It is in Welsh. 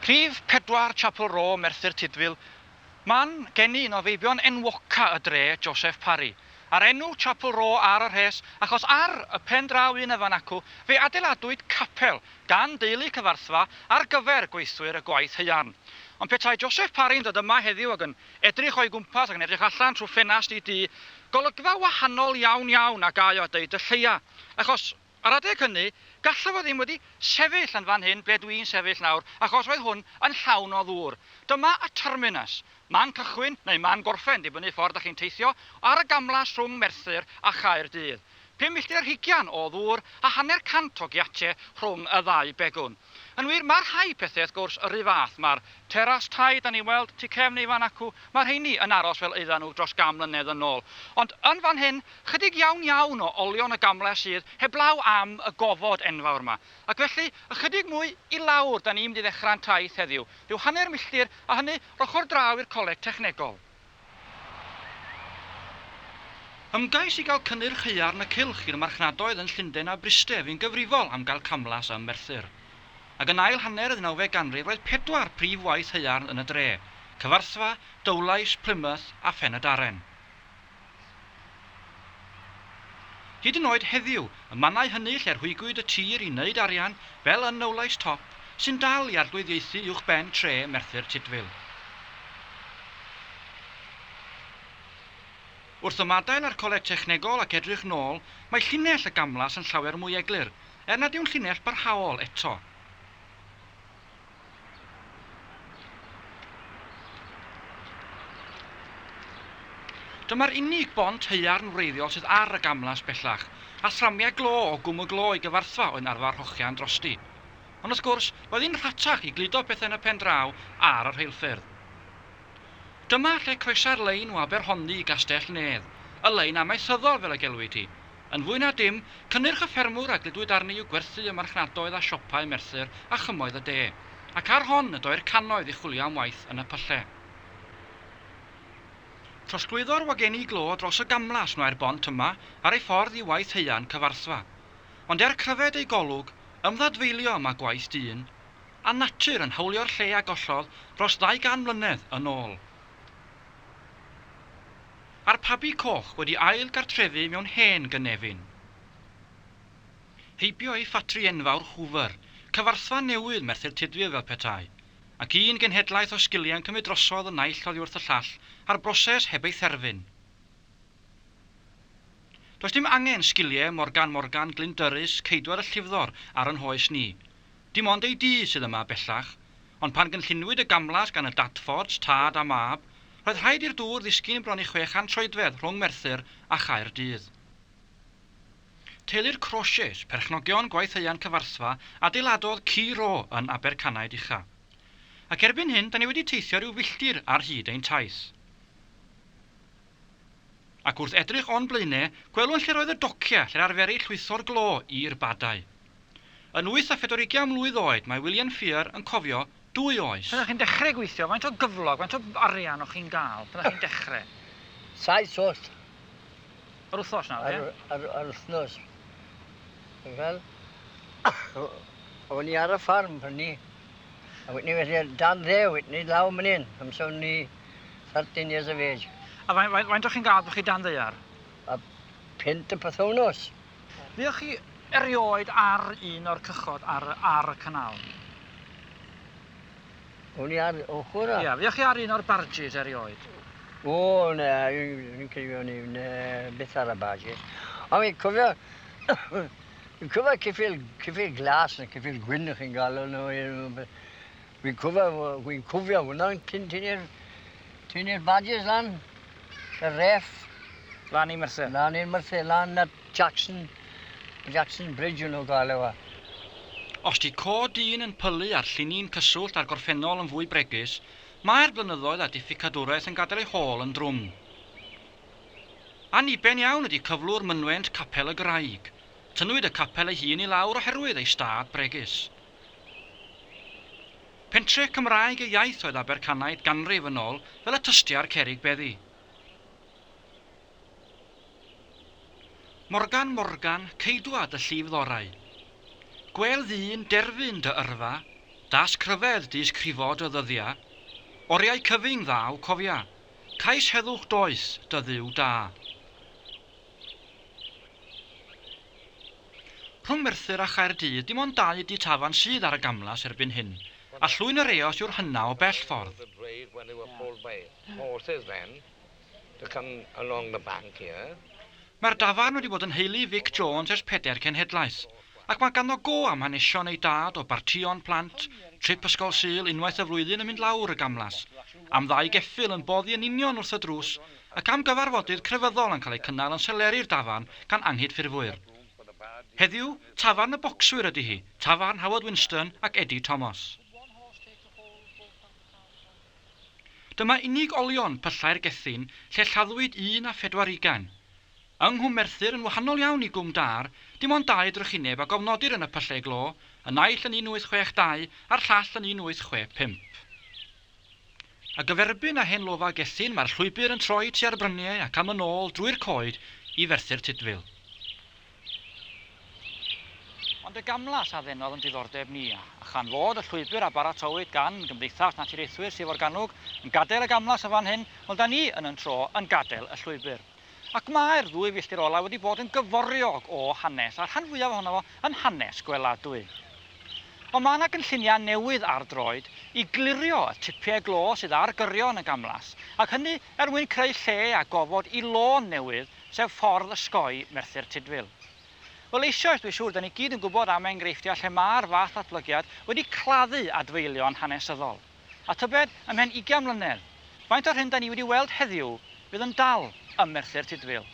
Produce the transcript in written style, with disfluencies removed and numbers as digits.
Prif 4 Chapel Row, Merthyr Tydfil, man geni un o feibion enwoca y dre, Joseph Parry. A'r enw Chapel Row ar y rhes, achos ar y pen draw un y fan acw, fe adeiladwyd capel gan deulu Cyfarthfa ar gyfer gweithwyr y gwaith haearn. Ond petai Joseph Parry'n dod yma heddiw ac yn edrych o'i gwmpas ac yn edrych allan trwy ffenast i di, golygfa wahanol iawn a gael o deud y lleia. Achos ar adeg hynny, gallaf o ddim wedi sefyll yn fan hyn ble dwi'n sefyll nawr, achos roedd hwn yn llawn o ddŵr. Dyma y terminus, man cychwyn neu man gorffen, dibynnu ffordd â chi'n teithio, ar y gamlas rhwng Merthyr a Chaerdydd. 520 o ddŵr a 100 o giatau rhwng y ddau begwn. Yn wir, mae'r rhai pethau wrth gwrs yr un fath. Mae'r teras tai da ni weld tu cefn i fan acw, mae'r rheini yn aros fel eiddan nhw dros gam mlynedd yn ôl. Ond yn fan hyn, chydig iawn o olion y gamlas sydd heblaw am y gofod enfawr yma. Ac felly, ychydig mwy i lawr da ni'n mynd i ddechrau'n taith heddiw. Rhyw hanner milltir a hynny ochr draw i'r coleg technegol. Ymgais i gael cynnyrch haearn y cylch i'r marchnadoedd yn Llundain a Bryste fi'n gyfrifol am gael camlas ym Merthyr. Ac yn ail hanner y 19eg ganrif roedd 4 prif waith haearn yn y dre, Cyfarthfa, Dowlais, Plymouth a Ffenydaren. Hyd yn oed heddiw, y mannau hynny lle rhwygwyd y tir i wneud arian fel yn Nowlais Top, sy'n dal i arglwyddiaethu uwch ben tre Merthyr Tydfil. Wrth ymadael ar coleg technegol ac edrych nôl, mae llinell y gamlas yn llawer mwy eglur, nad yw'n llinell barhaol eto. Dyma'r unig bont haearn wreiddiol sydd ar y gamlas bellach, a thramiau glo o gwm y glo i Gyfarthfa oedd arfer hochian drosti. Ond wrth gwrs, roedd hi'n rhatach i gludo pethau yn y pen draw ar y rheilffyrdd. Dyma lle croesa'r lein o Aberhonddu i Gastell Nedd, y lein amaethyddol fel y gelwyd hi. Yn fwy na dim, cynnyrch y ffermwr a gludwyd arni i'w gwerthu y marchnadoedd a siopau Merthyr a chymoedd y de, ac ar hon y doe'r cannoedd i chwilio am waith yn y pylle. Trosglwyddo'r wageni glo dros y gamlas nhw i'r bont yma ar ei ffordd i waith haearn Cyfarthfa. Ond cryfed ei golwg, ymddadfeilio yma gwaith dyn, a natur yn hawlio'r lle a gollodd dros 200 mlynedd yn ôl. A'r pabi coch wedi ail gartrefu mewn hen gynefin. Heibio ei ffatri enfawr Hoover, Cyfarthfa newydd Merthyr Tydfil fel petai, ac un genhedlaeth o sgiliau'n cymryd drosodd y naill oddi wrth y llall ar broses heb ei therfyn. Does dim angen sgiliau Morgan Glindyrus ceidwad y llifddor ar yn hoes ni. Dim ond ei dŷ sydd yma bellach, ond pan gynllinwyd y gamlas gan y Dadfords, Tad a Mab, roedd rhaid i'r dŵr ddisgyn bron i 600 troedfedd rhwng Merthyr a Chaerdydd. Teulu'r Crauchetes, perchnogion gwaith haearn Cyfarthfa, adeiladodd Ci Ro yn Abercanaid Ucha. Ac erbyn hyn, da ni wedi teithio rhyw filltir ar hyd ein taith. Ac wrth edrych o'n blaenau, gwelwn lle roedd y docia lle arferu llwythor glo i'r badau. Yn 840 mlwydd oed, mae William Fear yn cofio 2 oes. Pan chi'n dechrau gweithio, faint o gyflog, faint o arian o'ch chi'n gael pan chi'n dechrau? 7 oes. Ar wythnos nawr, ie? Ar wythnos. Fel, o'n i ar y ffarm pan ni. A wedyn ni wedi dan ddew, wedyn ni law man hyn, am sôn ni 13 years of age. A faint o'ch chi'n gael bych chi dan ddeiar? A 5 y pythownos. Fuoch chi erioed ar un o'r cychod ar y canal? O'n i ar ochr a? Ie, fuoch chi ar un o'r barges erioed? O, ne, ni'n credu ni byth ar y barges. Ond fi'n cofio, fi'n cofio cyffil glas neu cyffil gwyn o'ch chi'n gael nhw. Fi'n cofio hwnna'n tynnu'r barges lan, y ref. Lan i Merthyr? Lan i'r Merthyr, lan at Jackson Bridge o'n nhw gael yma. Os di co dyn yn pylu ar lluni'n cyswllt a'r gorffennol yn fwy bregus, mae'r blynyddoedd a difficadwraeth yn gadael ei hôl yn drwm. Aniben iawn ydi cyflwr mynwent Capel y Graig. Tynnwyd y capel ei hun i lawr oherwydd ei stad bregus. Pentre Cymraeg y iaith oedd Abercanaid ganrif yn ôl fel y tystiau'r Cerrig Beddi. Morgan, ceidwad y llif ddorau. Gwel ddyn derfyn dy yrfa, Das cryfedd disgrifod y ddyddiau. Oriau cyfing ddaw cofia. Cais heddwch does dy ddiw da. Rhwng Merthyr a Chaerdydd, dim ond 2 di tafan sydd ar y gamlas erbyn hyn, a llwyn yr eos yw'r hynna o bell ffordd. Mae'r dafarn wedi bod yn heulu Vic Jones ers 4 cenhedlaeth, ac mae ganddo go am hanesion ei dad o bartion plant, trip ysgol Sul unwaith y flwyddyn yn mynd lawr y gamlas, am 2 geffyl yn boddi yn union wrth y drws, ac am gyfarfodydd crefyddol yn cael ei cynnal yn seleru'r dafarn gan anghyd ffurfwyr. Heddiw, tafarn y bocswyr ydy hi, tafarn Howard Winston ac Eddie Thomas. Dyma unig olion pyllau'r Gethin lle lladdwyd 1 a 40. Yng Nghwm Merthyr yn wahanol iawn i Gwm Dar, dim ond 2 drychineb a gofnodir yn y pyllau glo, y naill yn 1862 a'r llall yn 1865. A gyferbyn a hen lofa Gethin, mae'r llwybr yn troi tua'r bryniau ac am yn ôl drwy'r coed i Ferthyr Tydfil. Ond y gamlas a ddenodd yn diddordeb ni, a chan fod y llwybr a baratowyd gan Gymdeithas Naturiaethwyr Sir Forgannwg yn gadael y gamlas y fan hyn, ond da ni yn tro yn gadael y llwybr. Ac mae'r 2 filltir ola wedi bod yn gyforiog o hanes, a'r rhan fwyaf ohono fo yn hanes gweladwy. Ond mae yna gynlluniau newydd ar droed i glirio y tipiau glo sydd ar gyrio yn y gamlas, ac hynny mwyn creu lle a gofod i lôn newydd, sef ffordd ysgoi Merthyr Tydfil. Wel eisoes, dwi'n siŵr, da ni gyd yn gwybod am enghreifftiau lle mae'r fath ddatblygiad wedi claddu adfeilion hanesyddol. A tybed, ymhen 20 mlynedd, faint o'r hyn da ni wedi weld heddiw fydd yn dal ym Merthyr Tydfil.